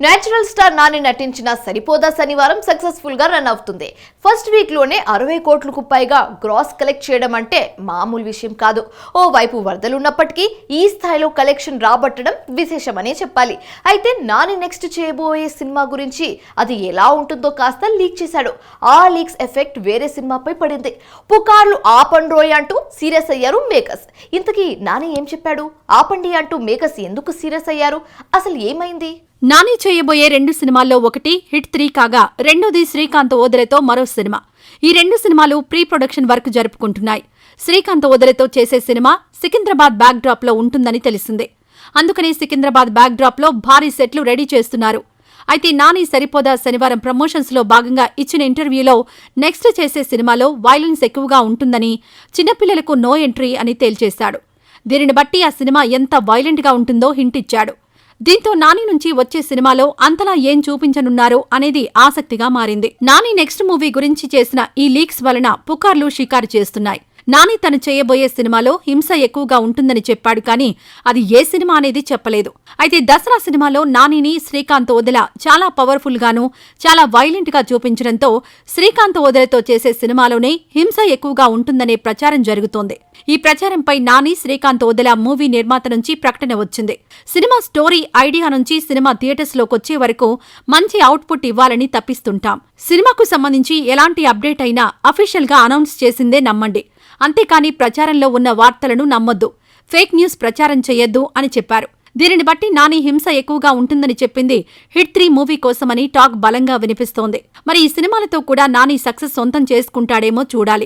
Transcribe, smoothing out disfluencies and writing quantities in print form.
Natural star Nani నటించిన సరిపోదా శనివారం successful గా రన్ అవుతుంది. ఫస్ట్ వీక్ లోనే 60 కోట్లకు పైగా గ్రాస్ కలెక్ట్ చేయడం అంటే మామూలు విషయం కాదు. ఓ వైపు వరదలున్నప్పటికీ ఈ స్థాయిలో కలెక్షన్ రాబట్టడం విశేషమనే చెప్పాలి. అయితే నాని నెక్స్ట్ చేయబోయే సినిమా గురించి అది ఎలా ఉంటుందో కాస్త లీక్ చేశాడు. ఆ లీక్స్ ఎఫెక్ట్ వేరే సినిమాపై పడింది. పుకార్లు ఆపండ్రోయ్ అంటూ సీరియస్ అయ్యారు మేకర్స్. ఇంతకీ నాని ఏం చెప్పాడు? ఆపండి అంటూ మేకర్స్ ఎందుకు సీరియస్ అయ్యారు? అసలు ఏమైంది? నాని చేయబోయే 2 సినిమాల్లో ఒకటి హిట్ 3 కాగా రెండోది శ్రీకాంత్ ఓదెలతో మరో సినిమా. ఈ 2 సినిమాలు ప్రీ ప్రొడక్షన్ వర్క్ జరుపుకుంటున్నాయి. శ్రీకాంత్ ఓదెలతో చేసే సినిమా సికింద్రాబాద్ బ్యాక్ డ్రాప్ లో ఉంటుందని తెలిసిందే. అందుకని సికింద్రాబాద్ బ్యాక్ డ్రాప్ లో భారీ సెట్లు రెడీ చేస్తున్నారు. అయితే నాని సరిపోదా శనివారం ప్రమోషన్స్ లో భాగంగా ఇచ్చిన ఇంటర్వ్యూలో నెక్స్ట్ చేసే సినిమాలో వైలెన్స్ ఎక్కువగా ఉంటుందని, చిన్నపిల్లలకు నో ఎంట్రీ అని తేల్చేశాడు. దీనిని బట్టి ఆ సినిమా ఎంత వైలెంట్ గా ఉంటుందో హింట్ ఇచ్చాడు. దీంతో నాని నుంచి వచ్చే సినిమాలో అంతలా ఏం చూపించనున్నారో అనేది ఆసక్తిగా మారింది. నాని నెక్స్ట్ మూవీ గురించి చేసిన ఈ లీక్స్ వలన పుకార్లు షికారు చేస్తున్నాయి. నాని తను చేయబోయే సినిమాలో హింస ఎక్కువగా ఉంటుందని చెప్పాడు, కానీ అది ఏ సినిమా అనేది చెప్పలేదు. అయితే దసరా సినిమాలో నానిని శ్రీకాంత్ ఓదెల చాలా పవర్ఫుల్ గాను, చాలా వైలెంట్ గా చూపించడంతో శ్రీకాంత్ ఓదెలతో చేసే సినిమాలోనే హింస ఎక్కువగా ఉంటుందనే ప్రచారం జరుగుతోంది. ఈ ప్రచారంపై నాని, శ్రీకాంత్ ఓదెల మూవీ నిర్మాత నుంచి ప్రకటన వచ్చింది. సినిమా స్టోరీ ఐడియా నుంచి సినిమా థియేటర్స్ లోకొచ్చే వరకు మంచి అవుట్పుట్ ఇవ్వాలని తప్పిస్తుంటాం. సినిమాకు సంబంధించి ఎలాంటి అప్డేట్ అయినా అఫీషియల్ గా అనౌన్స్ చేసిందే నమ్మండి. అంతేకాని ప్రచారంలో ఉన్న వార్తలను నమ్మొద్దు, ఫేక్ న్యూస్ ప్రచారం చేయొద్దు అని చెప్పారు. దీనిని బట్టి నాని హింస ఎక్కువగా ఉంటుందని చెప్పింది హిట్ 3 మూవీ కోసమని టాక్ బలంగా వినిపిస్తోంది. మరి ఈ సినిమాలతో కూడా నాని సక్సెస్ సొంతం చేసుకుంటాడేమో చూడాలి.